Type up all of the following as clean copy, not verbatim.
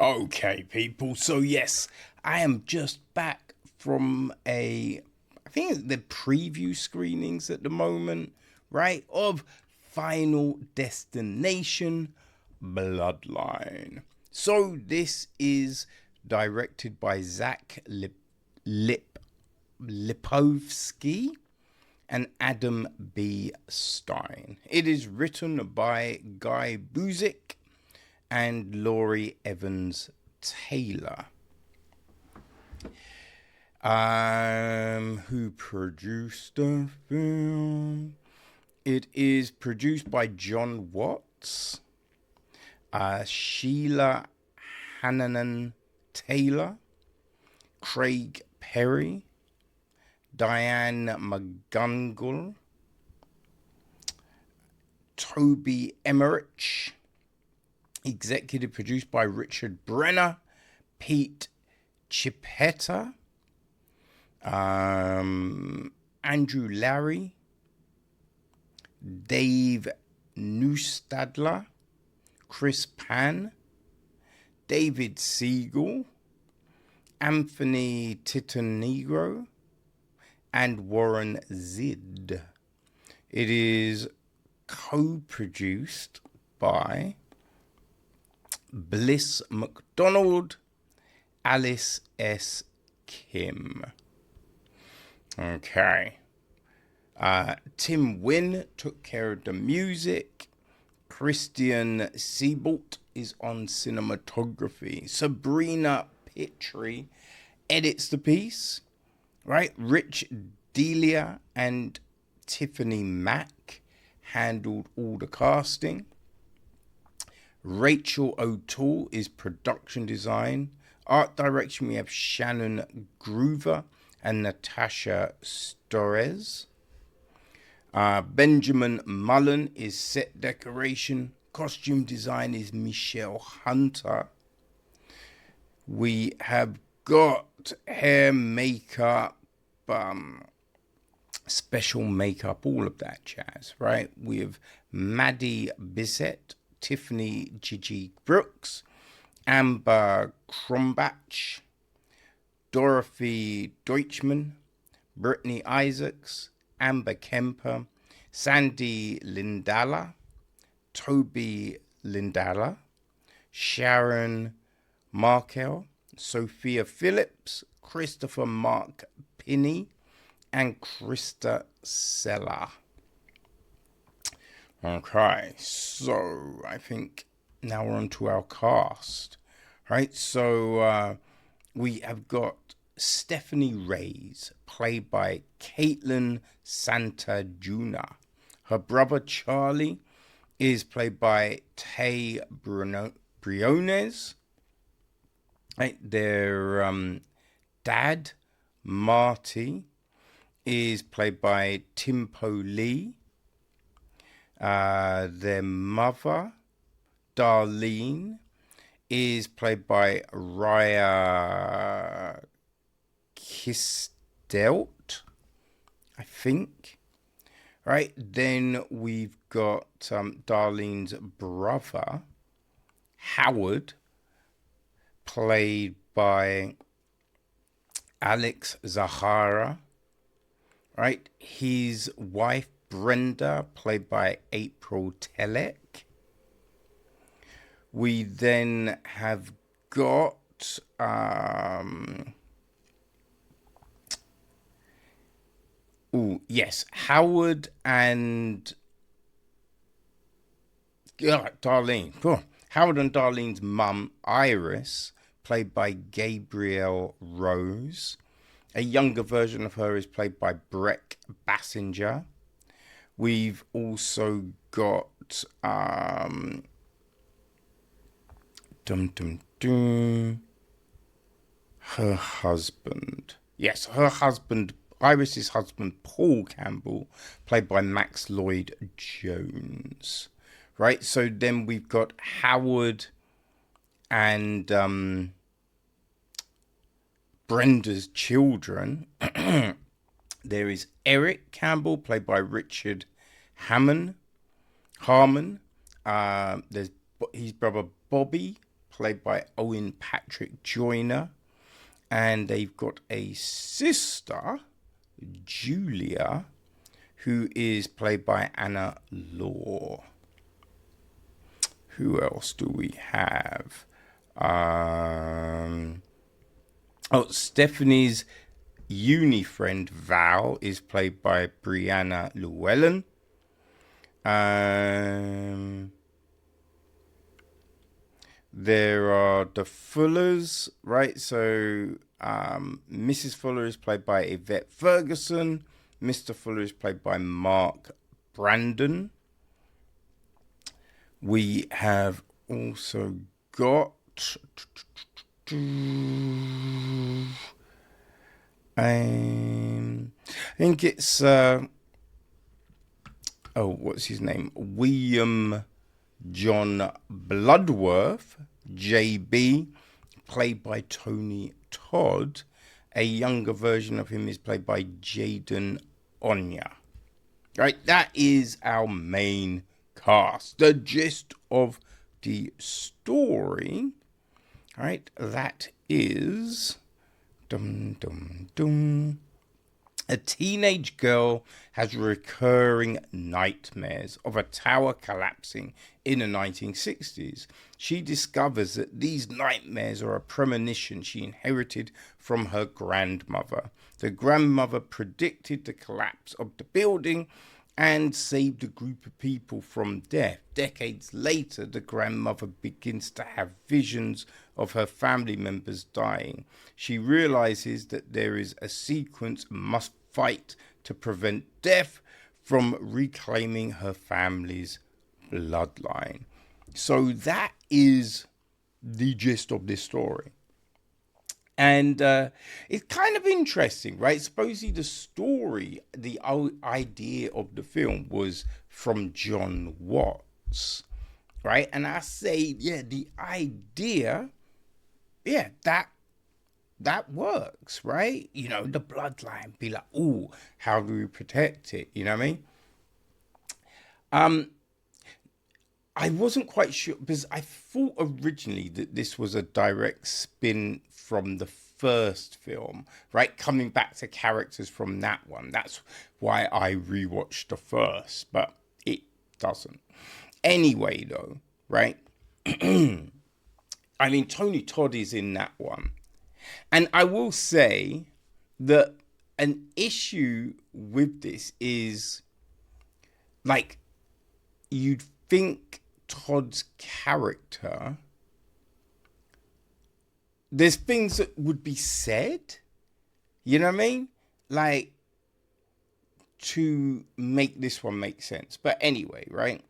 Okay, people. So yes, I am just back from I think it's the preview screenings at the moment, right? Of Final Destination Bloodline. So this is directed by Lipovsky and Adam B. Stein. It is written by Guy Busick and Laurie Evans Taylor. Who produced the film? It is produced by John Watts, Sheila Hannanan Taylor, Craig Perry, Diane McGungle, Toby Emmerich. Executive produced by Richard Brenner, Pete Chippetta, Andrew Larry, Dave Neustadler, Chris Pan, David Siegel, Anthony Titanegro, and Warren Zid. It is co-produced by Bliss McDonald, Alice S. Kim. Okay. Tim Wynn took care of the music. Christian Siebolt is on cinematography. Sabrina Pitry edits the piece. Right? Rich Delia and Tiffany Mack handled all the casting. Rachel O'Toole is production design. Art direction, we have Shannon Groover and Natasha Storez. Benjamin Mullen is set decoration. Costume design is Michelle Hunter. We have got hair, makeup, special makeup, all of that jazz, right? We have Maddie Bissett, Tiffany Gigi Brooks, Amber Krombach, Dorothy Deutschman, Brittany Isaacs, Amber Kemper, Sandy Lindala, Toby Lindala, Sharon Markel, Sophia Phillips, Christopher Mark Pinney, and Krista Sella. Okay, so I think now we're on to our cast, right? So we have got Stefani Reyes, played by Kaitlyn Santa Juana. Her brother Charlie is played by Teo Briones. Right, their dad, Marty, is played by Tinpo Lee. Their mother, Darlene, is played by Rya Kihlstedt, I think. Right, then we've got Darlene's brother, Howard, played by Alex Zahara. Right, his wife, Brenda, played by April Telek. We then have got Howard and Darlene. Cool. Howard and Darlene's mum, Iris, played by Gabrielle Rose. A younger version of her is played by Breck Bassinger. We've also got her husband. Yes, her husband, Iris's husband, Paul Campbell, played by Max Lloyd-Jones. Right, so then we've got Howard and Brenda's children. There is Eric Campbell, played by Richard Harmon. There's his brother Bobby, played by Owen Patrick Joyner. And they've got a sister, Julia, who is played by Anna Law. Who else do we have? Stephanie's uni friend Val is played by Brianna Llewellyn. There are the Fullers, right? So Mrs. Fuller is played by Yvette Ferguson. Mr. Fuller is played by Mark Brandon. We have also got I think it's what's his name? William John Bloodworth, JB, played by Tony Todd. A younger version of him is played by Jaden Onya. Right, that is our main cast. The gist of the story, right, that is a teenage girl has recurring nightmares of a tower collapsing in the 1960s. She discovers that these nightmares are a premonition she inherited from her grandmother. The grandmother predicted the collapse of the building and saved a group of people from death. Decades later, the grandmother begins to have visions of her family members dying. She realizes that there is a sequence and must fight to prevent death from reclaiming her family's bloodline. So that is the gist of this story. And it's kind of interesting, right? Supposedly the story, the idea of the film was from John Watts, right? And I say, yeah, the idea, yeah, that works, right? You know, the bloodline, be like, oh, how do we protect it? You know what I mean? I wasn't quite sure because I thought originally that this was a direct spin from the first film, right? Coming back to characters from that one. That's why I rewatched the first, but it doesn't. Anyway, though, right? I mean, Tony Todd is in that one. And I will say that an issue with this is, like, you'd think Todd's character, there's things that would be said, you know what I mean? Like, to make this one make sense. But anyway, right?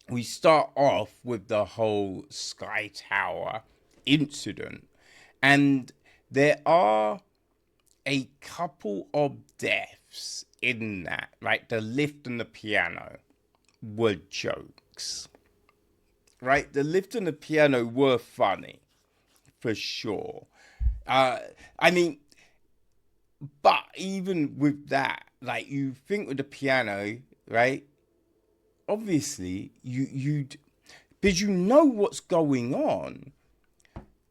We start off with the whole Sky Tower incident. And there are a couple of deaths in that. Like the lift and the piano were jokes. Right? The lift and the piano were funny. For sure. I mean, but even with that, like you think with the piano, right? Obviously, you'd, because you know what's going on,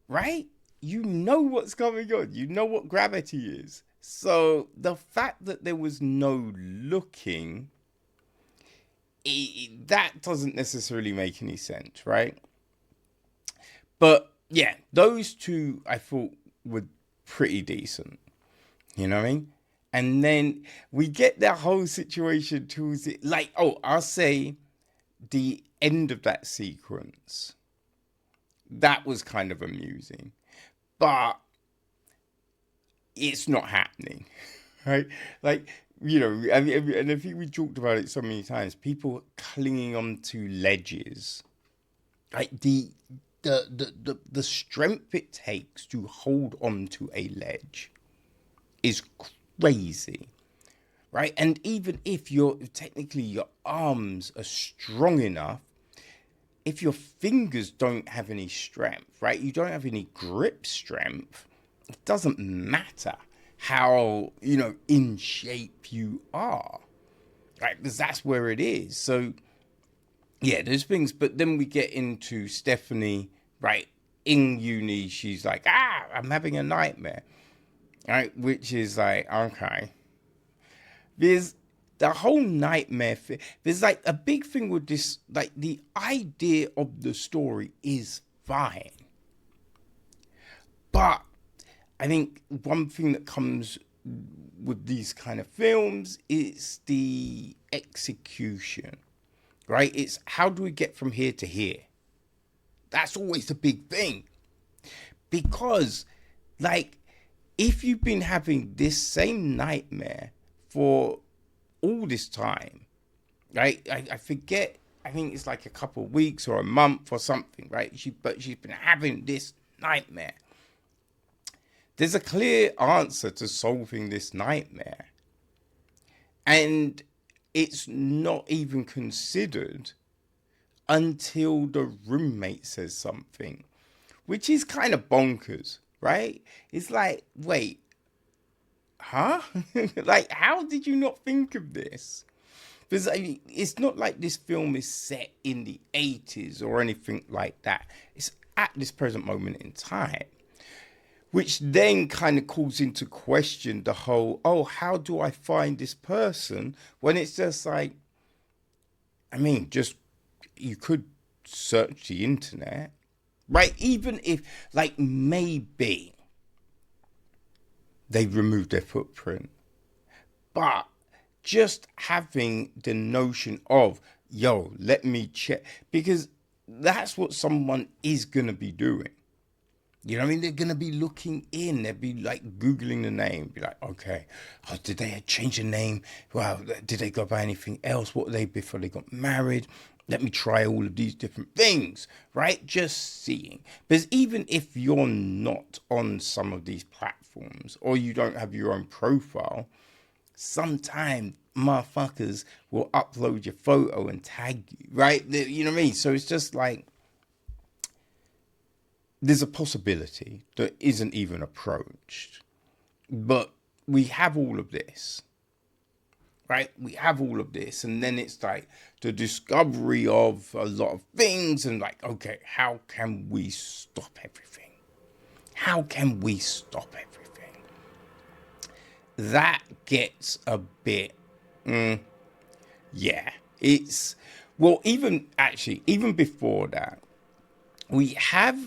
right? You know what's going on. You know what gravity is. So the fact that there was no looking, that doesn't necessarily make any sense, right? But yeah, those two I thought were pretty decent. You know what I mean? And then we get that whole situation towards it. Like, I'll say the end of that sequence. That was kind of amusing. But it's not happening. Right? Like, you know, and I think we talked about it so many times. People clinging onto ledges. Like the strength it takes to hold on to a ledge is crazy, right? And even if your arms are strong enough, if your fingers don't have any strength, right? You don't have any grip strength, it doesn't matter how, you know, in shape you are, right? Because that's where it is. So yeah, there's things, but then we get into Stefani right? In uni, she's like, I'm having a nightmare, right? Which is like, okay. There's the whole nightmare thing. There's like a big thing with this, like the idea of the story is fine. But I think one thing that comes with these kind of films is the execution, right? It's how do we get from here to here? That's always the big thing. Because, like, if you've been having this same nightmare for all this time, right? I forget, I think it's like a couple of weeks or a month or something, right? But she's been having this nightmare. There's a clear answer to solving this nightmare. And it's not even considered until the roommate says something, which is kind of bonkers, right? It's like, wait, huh? Like, how did you not think of this? Because I mean, it's not like this film is set in the 80s or anything like that. It's at this present moment in time, which then kind of calls into question the whole, how do I find this person? When it's just like, I mean, just, you could search the internet, right? Even if, like, maybe they removed their footprint. But just having the notion of, let me check, because that's what someone is going to be doing. You know what I mean? They're going to be looking in. They'll be like Googling the name. Be like, okay, did they change the name? Well, did they go by anything else? What were they before they got married? Let me try all of these different things, right? Just seeing. Because even if you're not on some of these platforms or you don't have your own profile, sometimes motherfuckers will upload your photo and tag you, right? You know what I mean? So it's just like, there's a possibility that isn't even approached. But we have all of this, right? We have all of this. And then it's like the discovery of a lot of things and like, okay, how can we stop everything? How can we stop everything? That gets a bit, it's, well, even before that, we have,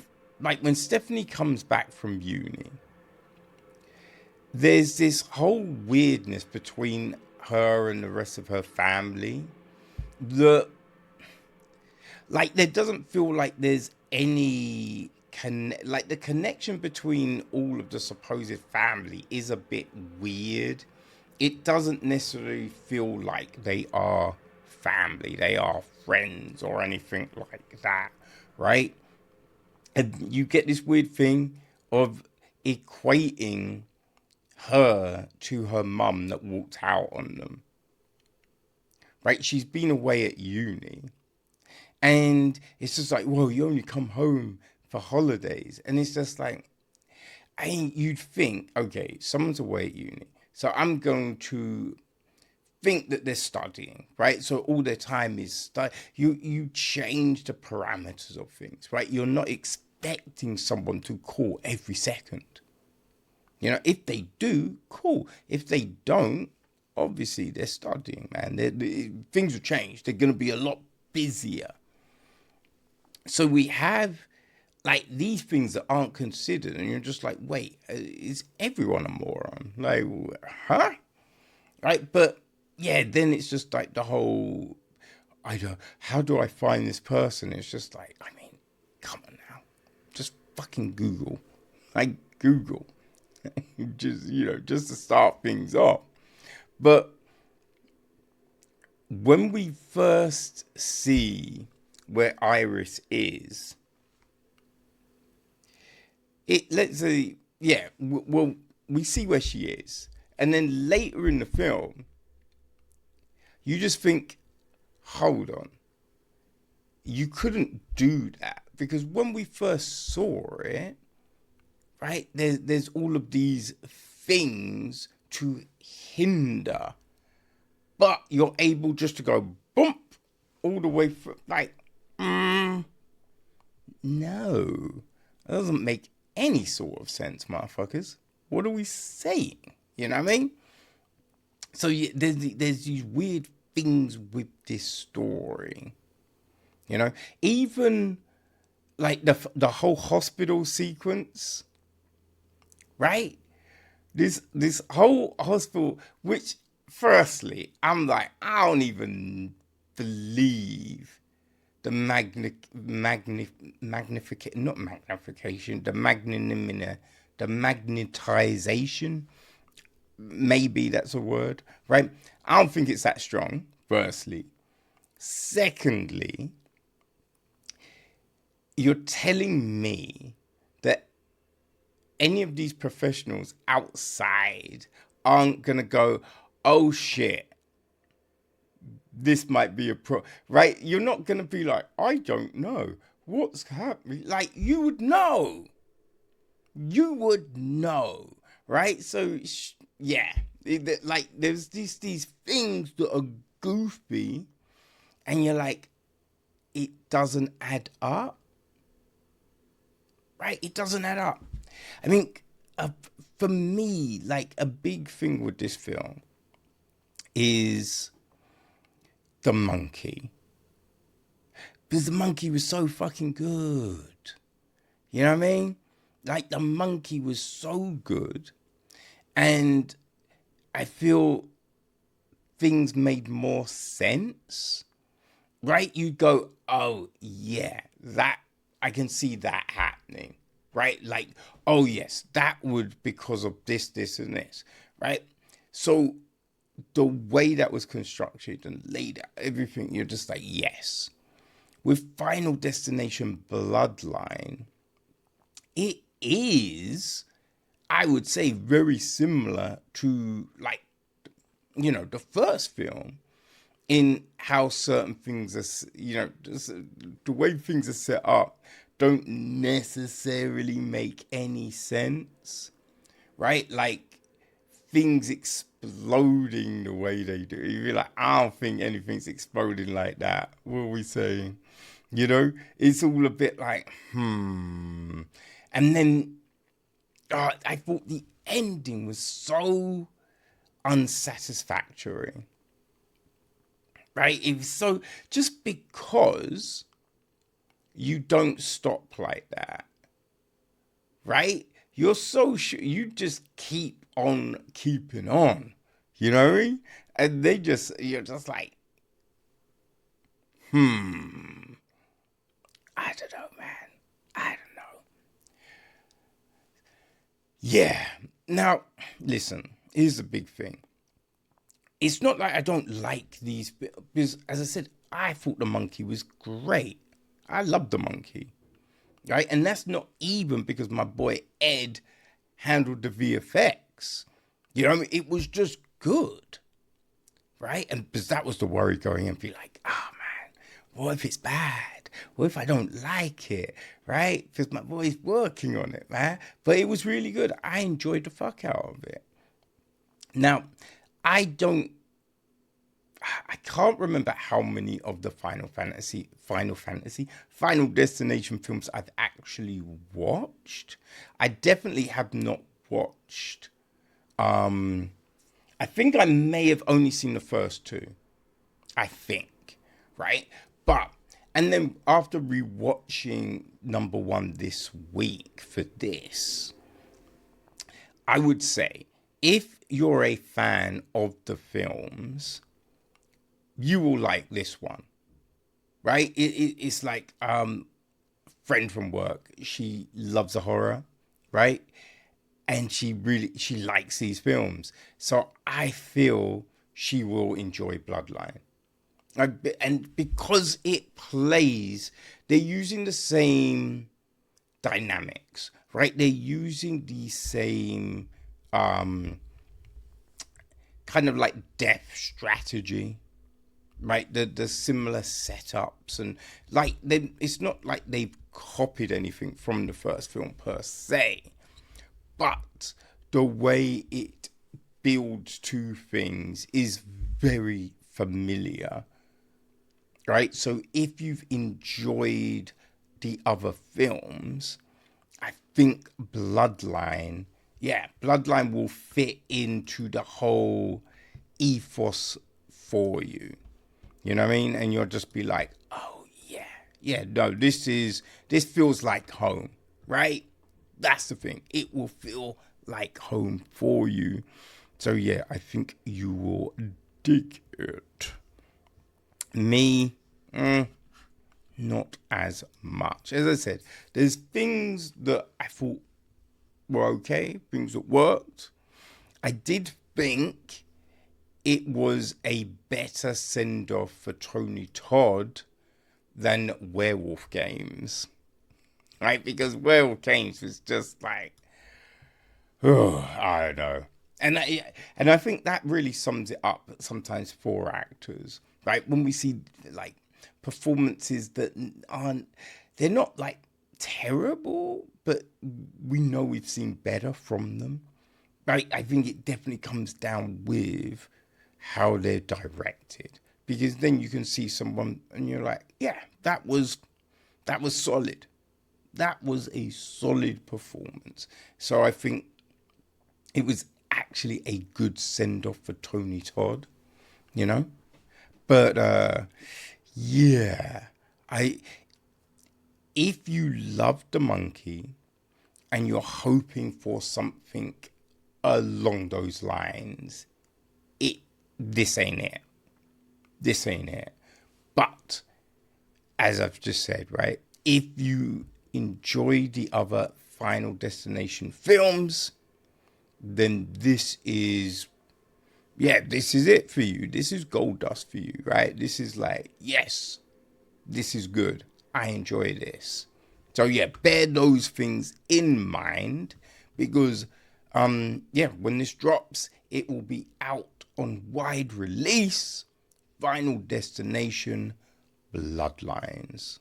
like, when Stefani comes back from uni, there's this whole weirdness between her and the rest of her family that, like, there doesn't feel like there's any like the connection between all of the supposed family is a bit weird. It doesn't necessarily feel like they are family, they are friends or anything like that, right? And you get this weird thing of equating her to her mum that walked out on them. Right? She's been away at uni. And it's just like, well, you only come home for holidays. And it's just like, you'd think, okay, someone's away at uni. So I'm going to think that they're studying, right? So all their time is study. You change the parameters of things, right? You're not expecting someone to call every second. You know, if they do, cool. If they don't, obviously they're studying, man. Things will change. They're going to be a lot busier. So we have, like, these things that aren't considered, and you're just like, wait, is everyone a moron? Like, huh? Right? But yeah, then it's just like the whole, how do I find this person? It's just like, I mean, come on now. Just fucking Google. Like, Google. Just, just to start things off. But when we first see where Iris is, let's say, well, we see where she is. And then later in the film, you just think, hold on. You couldn't do that. Because when we first saw it, right, there's all of these things to hinder. But you're able just to go, bump, all the way through. Like, No, that doesn't make any sort of sense, motherfuckers. What are we saying? You know what I mean? So there's these weird things with this story. You know, even like the whole hospital sequence, right? This whole hospital, which firstly, I'm like, I don't even believe the magnetization. Maybe that's a word, right? I don't think it's that strong, firstly. Secondly, you're telling me that any of these professionals outside aren't going to go, oh shit, this might be a right? You're not going to be like, I don't know what's happening. Like, you would know. You would know, right? So, yeah, like there's these things that are goofy and you're like, it doesn't add up, right? It doesn't add up. I mean, for me, like a big thing with this film is the monkey. Because the monkey was so fucking good. You know what I mean? Like the monkey was so good. And I feel things made more sense. Right? You go, oh yeah, that I can see that happening. Right? Like, oh yes, that would because of this, this, and this. Right? So the way that was constructed and laid out, everything, you're just like, yes. With Final Destination Bloodline, it is, I would say, very similar to, like, you know, the first film in how certain things are, you know, just the way things are set up don't necessarily make any sense, right? Like, things exploding the way they do. You're like, I don't think anything's exploding like that. What are we saying? You know, it's all a bit like, And then I thought the ending was so unsatisfactory. Right? It was so, just because you don't stop like that. Right? You're so sure, you just keep on keeping on. You know what I mean? And you're just like, I don't know, man. I don't know. Yeah. Now, listen, here's the big thing. It's not like I don't like these, because as I said, I thought the monkey was great. I love the monkey. Right? And that's not even because my boy Ed handled the VFX. You know what I mean? It was just good. Right? And because that was the worry going in, be like, oh man, what if it's bad? What if I don't like it? Right? Because my boy's working on it, man. But it was really good. I enjoyed the fuck out of it. Now, I can't remember how many of the Final Destination films I've actually watched. I definitely have not watched. I think I may have only seen the first two. I think, right? And then after rewatching number one this week for this, I would say, if you're a fan of the films, you will like this one, right? It's like friend from work. She loves a horror, right? And she likes these films. So I feel she will enjoy Bloodline. And because it plays, they're using the same dynamics, right? They're using the same kind of like death strategy, right? The similar setups, and like it's not like they've copied anything from the first film per se, but the way it builds to things is very familiar, right? So if you've enjoyed the other films, I think Bloodline will fit into the whole ethos for you. You know what I mean? And you'll just be like, oh yeah, no, this feels like home, right? That's the thing. It will feel like home for you. So yeah, I think you will dig it. Me, not as much. As I said, there's things that I thought were okay, things that worked. I did think it was a better send-off for Tony Todd than Werewolf Games. Right? Because Werewolf Games was just like, oh, I don't know. And I think that really sums it up sometimes for actors. Right? When we see like performances that they're not like terrible, but we know we've seen better from them. Right? I think it definitely comes down with how they're directed, because then you can see someone and you're like, yeah, that was solid. That was a solid performance. So I think it was actually a good send-off for Tony Todd, you know? But yeah, if you love the monkey and you're hoping for something along those lines, this ain't it. This ain't it. But as I've just said, right, if you enjoy the other Final Destination films, then this is it for you. This is gold dust for you, right? This is like, yes, this is good. I enjoy this. So yeah, bear those things in mind, because when this drops, it will be out on wide release. Final Destination Bloodlines.